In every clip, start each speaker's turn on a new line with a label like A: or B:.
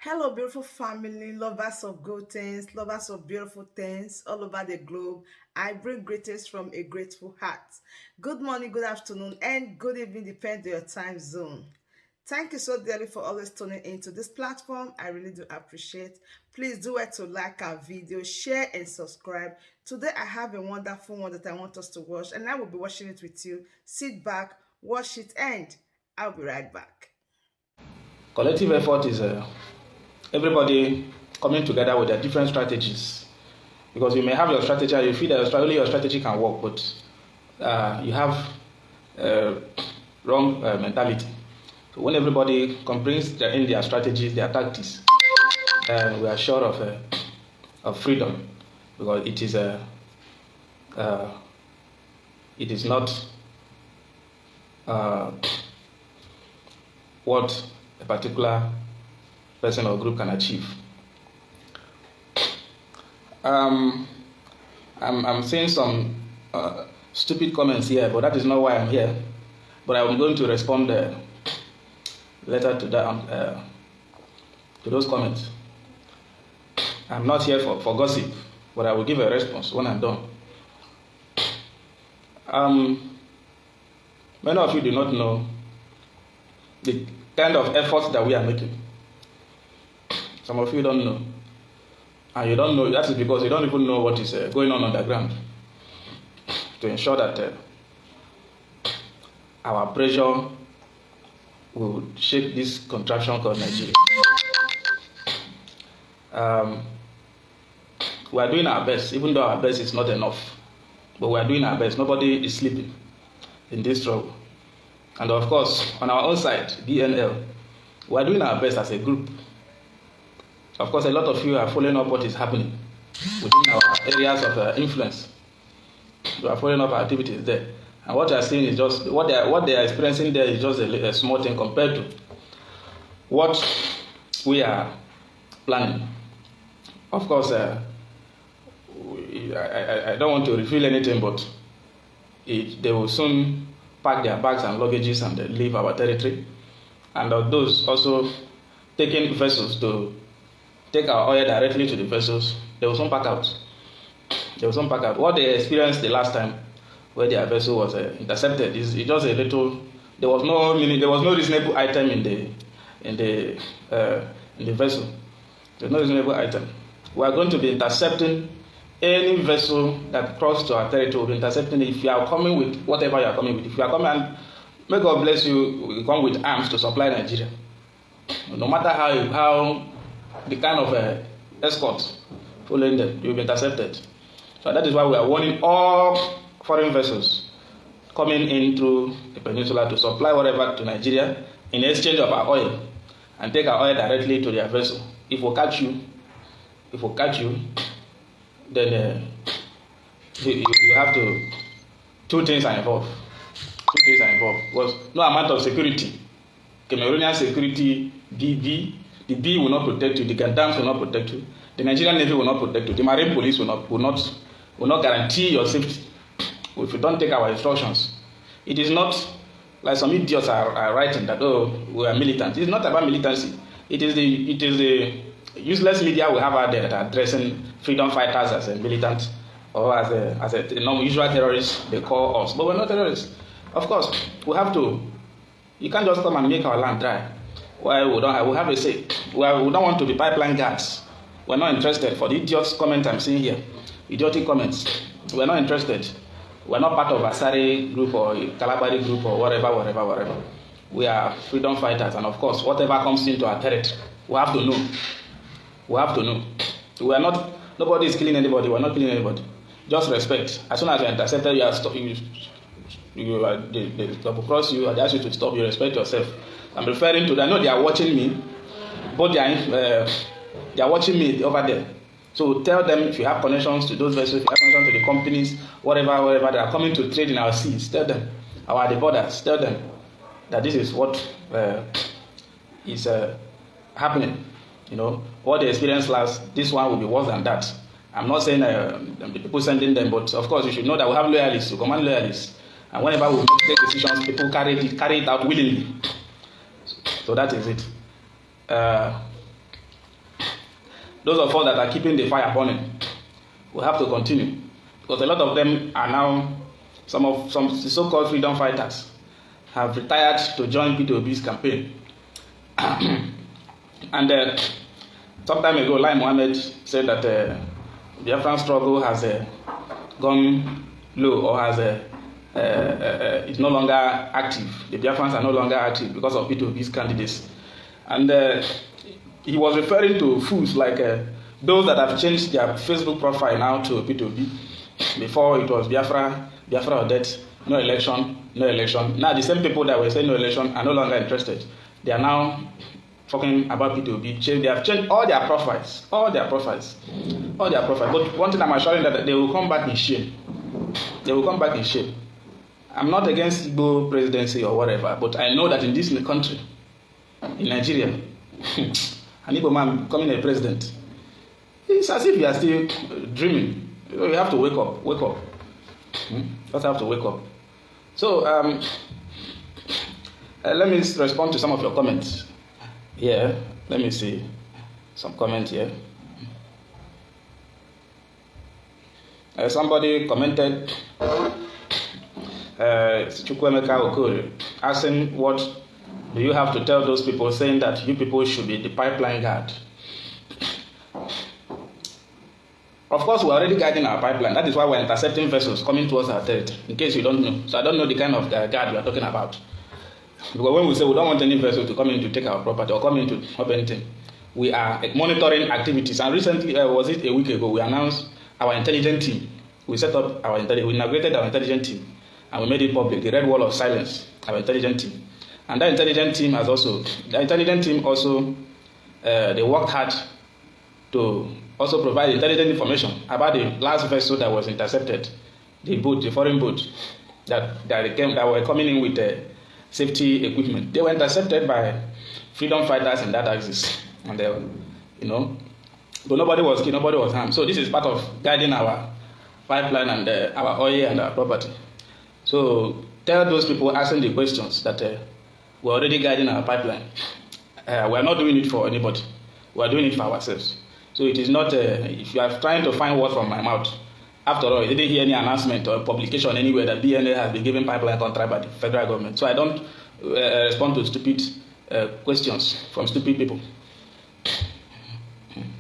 A: Hello, beautiful family, lovers of good things, lovers of beautiful things all over the globe. I bring greetings from a grateful heart. Good morning, good afternoon, and good evening, depending on your time zone. Thank you so dearly for always tuning into this platform. I really do appreciate. Please do it to like our video, share, and subscribe. Today, I have a wonderful one that I want us to watch, and I will be watching it with you. Sit back, watch it, and I'll be right back.
B: Collective effort is everybody coming together with their different strategies. Because you may have your strategy and you feel that only your strategy can work, but you have wrong mentality. So when everybody brings in their strategies, their tactics, we are sure of freedom, because it is not what a particular person or group can achieve. I'm seeing some stupid comments here, but that is not why I'm here. But I'm going to respond later to those comments. I'm not here for gossip, but I will give a response when I'm done. Many of you do not know the kind of efforts that we are making. Some of you don't know. And you don't know, that is because you don't even know what is going on the ground to ensure that our pressure will shake this contraction called Nigeria. We are doing our best, even though our best is not enough. But we are doing our best. Nobody is sleeping in this struggle. And of course, on our own side, BNL, we are doing our best as a group. Of course, a lot of you are following up what is happening within our areas of influence. You are following up our activities there. And what you are seeing is just, what they are experiencing there is just a small thing compared to what we are planning. Of course, I don't want to reveal anything, but they will soon pack their bags and luggages and leave our territory. And those also taking vessels to take our oil directly to the vessels, they will soon pack out. They will soon pack out. What they experienced the last time where their vessel was intercepted is just a little. There was no reasonable item in the vessel. There's no reasonable item. We are going to be intercepting any vessel that crosses to our territory. We'll be intercepting it. If you are coming with whatever you are coming with, if you are coming, and may God bless you, we come with arms to supply Nigeria. No matter how the kind of escort following them, you will be intercepted. So that is why we are warning all foreign vessels coming in through the peninsula to supply whatever to Nigeria in exchange of our oil, and take our oil directly to their vessel. If we catch you, then you have to. Two things are involved. Because no amount of security, Cameroonian security, the B will not protect you, the Gandams will not protect you, the Nigerian Navy will not protect you, the Marine Police will not guarantee your safety if you don't take our instructions. It is not like some idiots are writing that, oh, we are militant. It's not about militancy. It is the useless media we have out there that are addressing freedom fighters as a militant or as a non-usual terrorist. They call us, but we're not terrorists. Of course, we have to. You can't just come and make our land dry. Well, we have a say. Well, we don't want to be pipeline guards. We're not interested. For the idiots comment I'm seeing here, idiotic comments, we're not interested. We're not part of a Asari group or a Kalabari group or whatever. We are freedom fighters, and of course, whatever comes into our territory, we have to know. We are not. Nobody is killing anybody. We're not killing anybody. Just respect. As soon as you're intercepted, you are they double cross you. They ask you to stop. You respect yourself. I'm referring to. I know they are watching me, but they are watching me over there. So tell them, if you have connections to those vessels, if you have connections to the companies, whatever that are coming to trade in our seas, tell them. Our the borders, tell them that this is what is happening. You know, what they experienced last, this one will be worse than that. I'm not saying the people sending them, but of course you should know that we have loyalists, we command loyalists. And whenever we take decisions, people carry it out willingly. So that is it. those of us that are keeping the fire burning, we have to continue, because a lot of them are now, some so-called freedom fighters have retired to join P2B's campaign. And some time ago, Lai Mohammed said that the Biafran struggle has gone low, or has is no longer active. The Biafrans are no longer active because of P2B's candidates. And he was referring to fools like those that have changed their Facebook profile now to P2B. Before it was Biafra or death, no election, no election. Now the same people that were saying no election are no longer interested. They are now talking about P2B. They have changed all their profiles. But one thing I'm assuring that they will come back in shame. I'm not against Igbo presidency or whatever, but I know that in this country, in Nigeria, an Igbo man becoming a president, it's as if you are still dreaming. You have to wake up. Just have to wake up. So let me respond to some of your comments. Here, let me see some comments here. Somebody commented, Chukwemeka Okori, asking, what do you have to tell those people saying that you people should be the pipeline guard? Of course, we're already guarding our pipeline. That is why we're intercepting vessels coming towards our territory, in case you don't know. So I don't know the kind of guard we are talking about. Because when we say we don't want any vessel to come in to take our property or come in to help anything, we are monitoring activities. And recently, was it a week ago, we announced our intelligence team. We set up we inaugurated our intelligence team, and we made it public, the Red Wall of Silence, our intelligence team. And that intelligence team also, they worked hard to also provide intelligent information about the last vessel that was intercepted, the foreign boat that were coming in with safety equipment. They were intercepted by freedom fighters in that axis, and they were, but nobody was killed, nobody was harmed. So this is part of guiding our pipeline and our oil and our property. So tell those people asking the questions that we're already guiding our pipeline. We're not doing it for anybody. We're doing it for ourselves. So it is not, if you are trying to find words from my mouth, after all, you didn't hear any announcement or publication anywhere that BNA has been given pipeline contract by the federal government. So I don't respond to stupid questions from stupid people.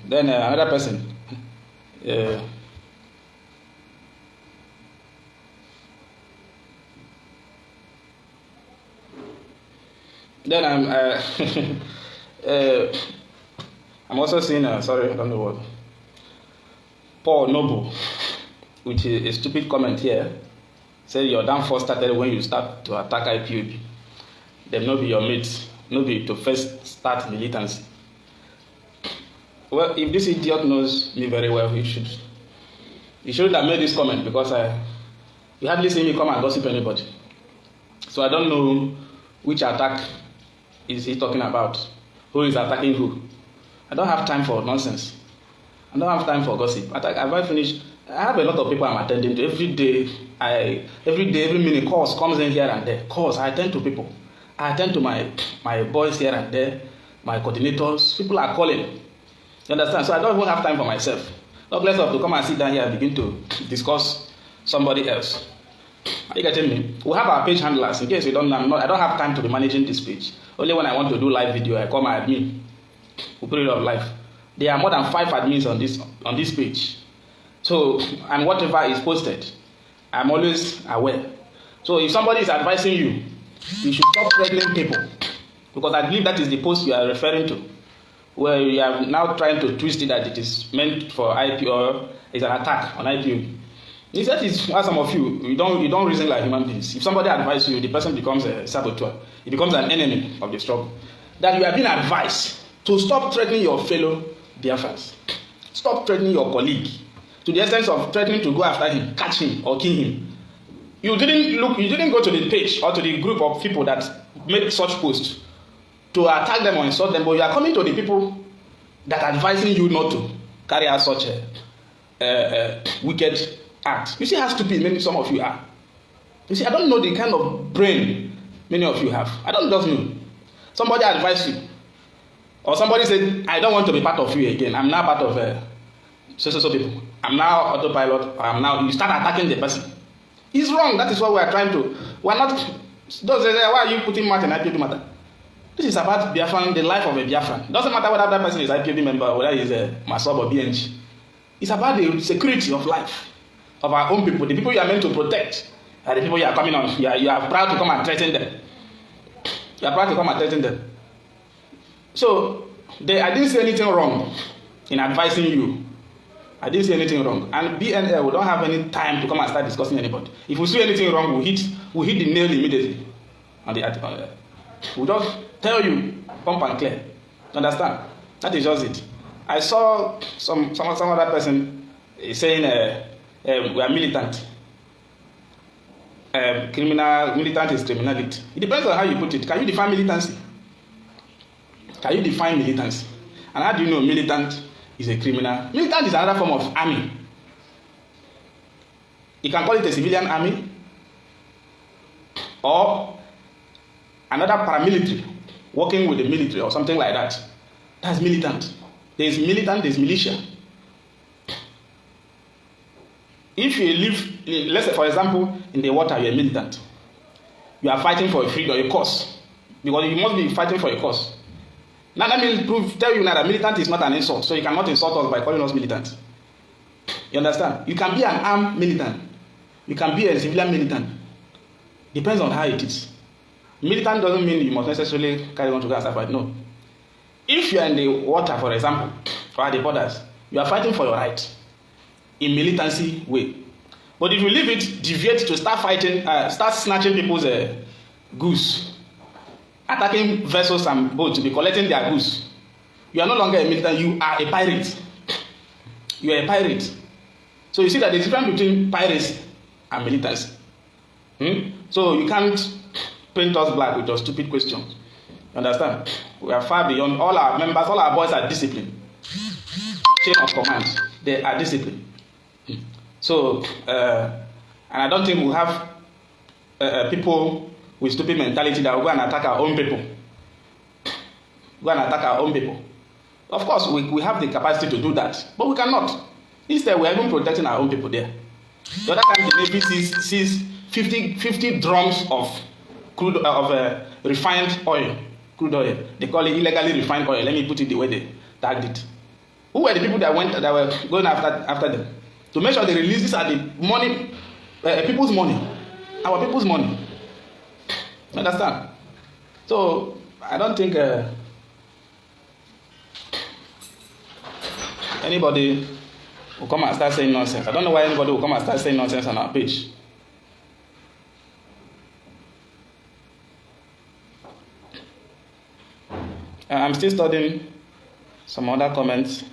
B: Then another person. Then I'm also seeing, sorry, I don't know what, Paul Noble, which is a stupid comment here, said your downfall started when you start to attack IPOB. Them not be your mates, not be to first start militancy. Well, if this idiot knows me very well, he shouldn't have made this comment, because you hardly see me come and gossip anybody. So I don't know which attack is he talking about, who is attacking who. I don't have time for nonsense. I don't have time for gossip. Have I finished? I have a lot of people I'm attending to. Every minute, calls comes in here and there. Calls, I attend to people. I attend to my boys here and there, my coordinators. People are calling. You understand? So I don't even have time for myself. Not less of to come and sit down here and begin to discuss somebody else. Are you getting me? We have our page handlers. In case you don't know, I don't have time to be managing this page. Only when I want to do live video, I call my admin. We put it up live. There are more than 5 admins on this page. So, and whatever is posted, I'm always aware. So if somebody is advising you, you should stop threatening people. Because I believe that is the post you are referring to, where you are now trying to twist it that it is meant for IP or is an attack on IPO. Instead, it's as some of you don't reason like human beings. If somebody advises you, the person becomes a saboteur. He becomes an enemy of the struggle. That you have been advised to stop threatening your fellow Biafrans. Stop threatening your colleague to the extent of threatening to go after him, catch him, or kill him. You didn't go to the page or to the group of people that make such posts to attack them or insult them, but you are coming to the people that are advising you not to carry out such a wicked act. You see how stupid many some of you are. You see, I don't know the kind of brain many of you have. I don't just know. Somebody advised you Or somebody said, I don't want to be part of you again. I'm now part of so people. I'm now autopilot. You start attacking the person. It's wrong. That is what we are trying to. We're not. Those say, why are you putting Martin IPOB matter? This is about Biafran, the life of a Biafran. Doesn't matter whether that person is IPOB member or whether he's a Masob or BNG. It's about the security of life of our own people. The people you are meant to protect are the people you are coming on. You are proud to come and threaten them. You are proud to come and threaten them. So, I didn't say anything wrong in advising you. I didn't say anything wrong. And BNL, we don't have any time to come and start discussing anybody. If we see anything wrong, we hit the nail immediately on the article. We just tell you, pump and clear. Understand? That is just it. I saw some other person saying we are militant. Militant is criminality. It depends on how you put it. Can you define militancy? Can you define militancy? And how do you know militant is a criminal? Militant is another form of army. You can call it a civilian army or another paramilitary working with the military or something like that. That's militant. There is militant, there is militia. If you live, let's say for example, in the water, you are militant. You are fighting for a freedom, a cause. Because you must be fighting for a cause. Now let me tell you now that militant is not an insult. So you cannot insult us by calling us militant. You understand? You can be an armed militant. You can be a civilian militant. Depends on how it is. Militant doesn't mean you must necessarily carry on to go and fight. No. If you are in the water, for example, or at the borders, you are fighting for your right in militancy way. But if you leave it, deviate to start fighting, start snatching people's goods, attacking vessels and boats to be collecting their goods, you are no longer a militant, you are a pirate. You are a pirate. So you see that there's a difference between piracy and militancy. So you can't paint us black with your stupid questions. You understand? We are far beyond. All our members, all our boys are disciplined. Chain of command. They are disciplined. So, and I don't think we have people with stupid mentality that will go and attack our own people. Go and attack our own people. Of course, we have the capacity to do that, but we cannot. Instead, we are even protecting our own people there. The other time, the Navy sees 50 drums of crude refined oil, crude oil. They call it illegally refined oil. Let me put it the way they tagged it. Who were the people that were going after them? To make sure they release this at the money, people's money, our people's money. Understand? So I don't think anybody will come and start saying nonsense. I don't know why anybody will come and start saying nonsense on our page. I'm still studying some other comments.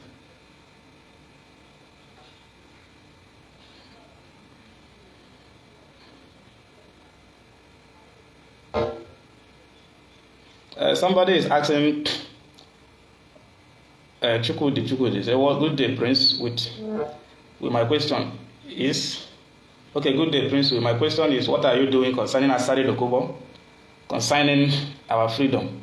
B: Somebody is asking Chukwudi, say, well, good day, Prince, with my question is, okay, good day, Prince, with my question is, what are you doing concerning Asari Dokubo, concerning our freedom?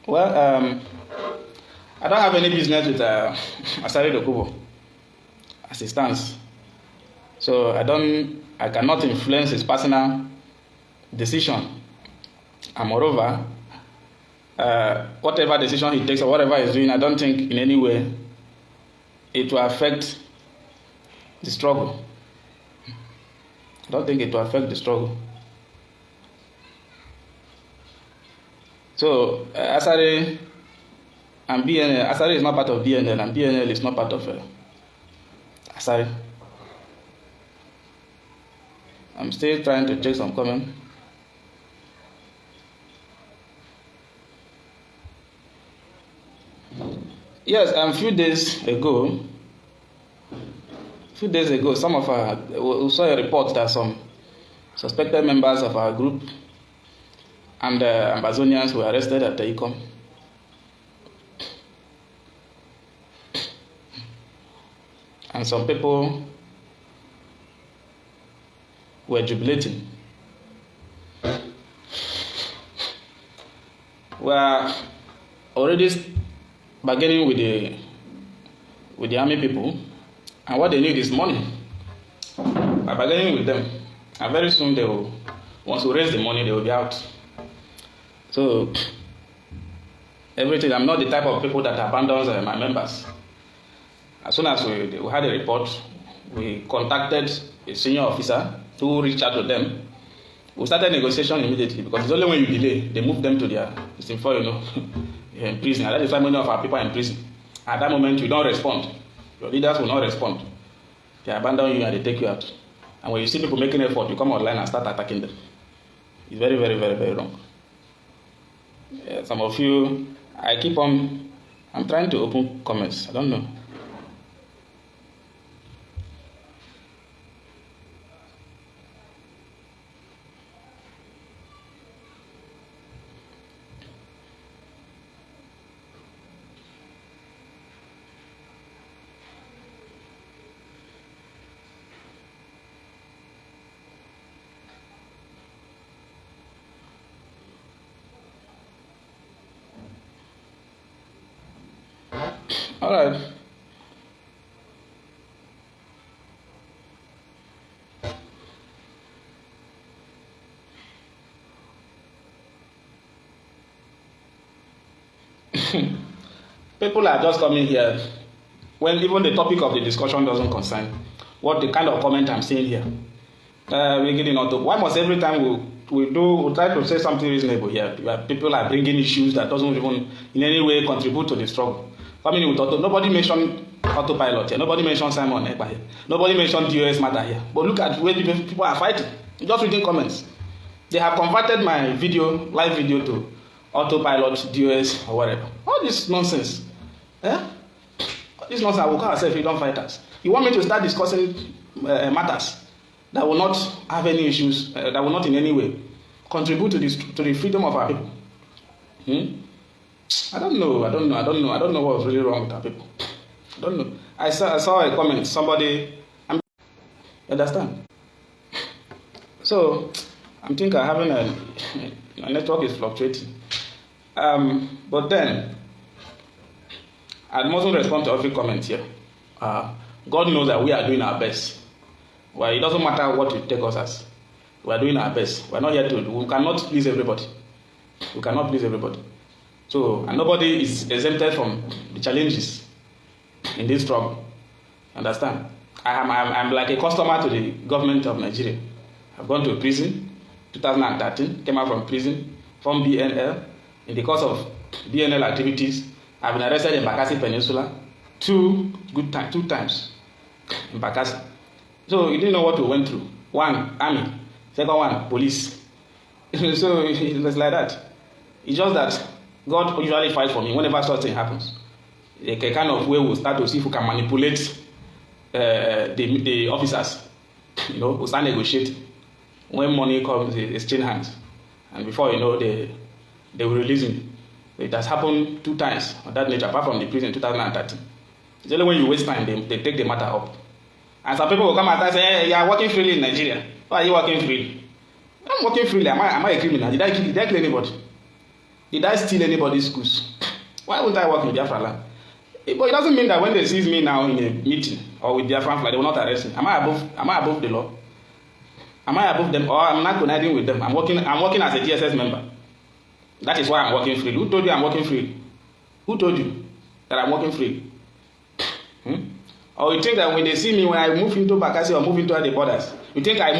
B: Well, I don't have any business with Asari Dokubo as it stands. So I cannot influence his personal decision. And moreover, whatever decision he takes or whatever he's doing, I don't think in any way it will affect the struggle. I don't think it will affect the struggle. So Asari and BNL, Asari is not part of BNL and BNL is not part of Asari. I'm still trying to check some comment. Yes, a few days ago, some of we saw a report that some suspected members of our group and Amazonians were arrested at Takeover. And some people were jubilating. We are already bargaining with the army people, and what they need is money. We are bargaining with them, and very soon they will, once we raise the money, they will be out. So everything. I'm not the type of people that abandons my members. As soon as we had a report, we contacted a senior officer to reach out to them. We started negotiation immediately because it's only when you delay, they move them to their, before you know, in prison. And that is why many of our people are in prison. At that moment, you don't respond. Your leaders will not respond. They abandon you and they take you out. And when you see people making effort, you come online and start attacking them. It's very, very, very, very wrong. Some of you, I'm trying to open comments. I don't know. All right. People are just coming here when even the topic of the discussion doesn't concern what the kind of comment I'm saying here. Why must every time we try to say something reasonable here? People are bringing issues that doesn't even in any way contribute to the struggle. Coming with nobody mentioned autopilot here. Nobody mentioned Simon Ekpa here. Nobody mentioned DOS matter here. But look at where people are fighting. Just reading comments. They have converted my live video to autopilot, DOS, or whatever. All this nonsense. All this nonsense, I will call ourselves freedom fighters. You want me to start discussing matters that will not have any issues, that will not in any way contribute to the freedom of our people? I don't know what was really wrong with our people. I don't know. I saw a comment. Somebody, you understand? So, I'm thinking having a network is fluctuating. But then, I mustn't respond to every comment here. God knows that we are doing our best. Well, it doesn't matter what you take us as. We are doing our best. We are not here we cannot please everybody. We cannot please everybody. So, and nobody is exempted from the challenges in this struggle. Understand? I'm like a customer to the government of Nigeria. I've gone to prison, 2013, came out from prison, from BNL. In the course of BNL activities, I've been arrested in Bakassi Peninsula two times in Bakassi. So you didn't know what we went through. One, army. Second one, police. So it was like that. It's just that God usually fights for me whenever such thing happens. A kind of way we'll start to see if we can manipulate the officers. We'll start negotiating. When money comes, they exchange hands. And before you know, they will release me. It has happened 2 times of that nature, apart from the prison in 2013. It's only when you waste time, they take the matter up. And some people will come and say, hey, you are working freely in Nigeria. Why are you working freely? I'm working freely. Am I a criminal? Did I kill anybody? Did I steal anybody's goods? Why wouldn't I work in Biafraland? But it doesn't mean that when they see me now in a meeting or with Biafraland, they will not arrest me. Am I above the law? Am I above them, or I'm not conniving with them? I'm working as a DSS member. That is why I'm working freely. Who told you I'm working freely? Who told you that I'm working freely? Or you think that when they see me, when I move into Bakassi or move into the borders, you think I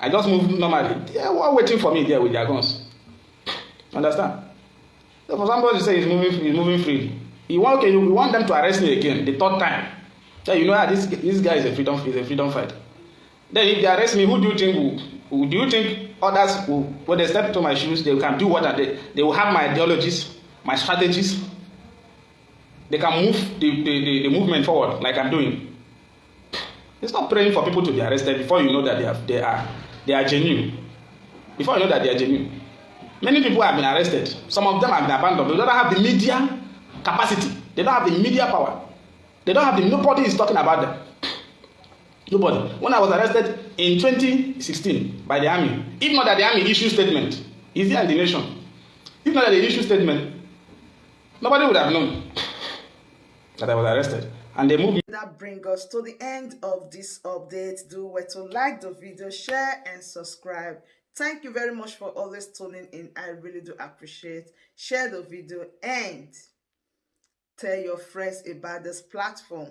B: just move normally? They are all waiting for me there with their guns. Understand? So for somebody to say he's moving freely, you want them to arrest me again the 3rd time. So you know this guy is a freedom fighter. Then if they arrest me, who do you think others who, when they step into my shoes, they can do what they will have my ideologies, my strategies. They can move the movement forward like I'm doing. It's not praying for people to be arrested before you know that they are genuine. Before you know that they are genuine. Many people have been arrested. Some of them have been abandoned. They don't have the media capacity. They don't have the media power. Nobody is talking about them. Nobody. When I was arrested, in 2016 by the army. If not that the army issue statement, is there in the nation? If not that they issue statement, nobody would have known that I was arrested. And they moved me.
A: That brings us to the end of this update. Do well to like the video, share and subscribe. Thank you very much for always tuning in. I really do appreciate. Share the video and tell your friends about this platform,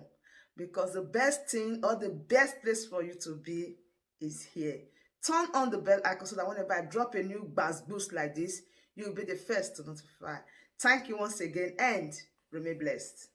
A: because the best thing or the best place for you to be is here. Turn on the bell icon so that whenever I drop a new boost like this, you'll be the first to notify. Thank you once again and remain blessed.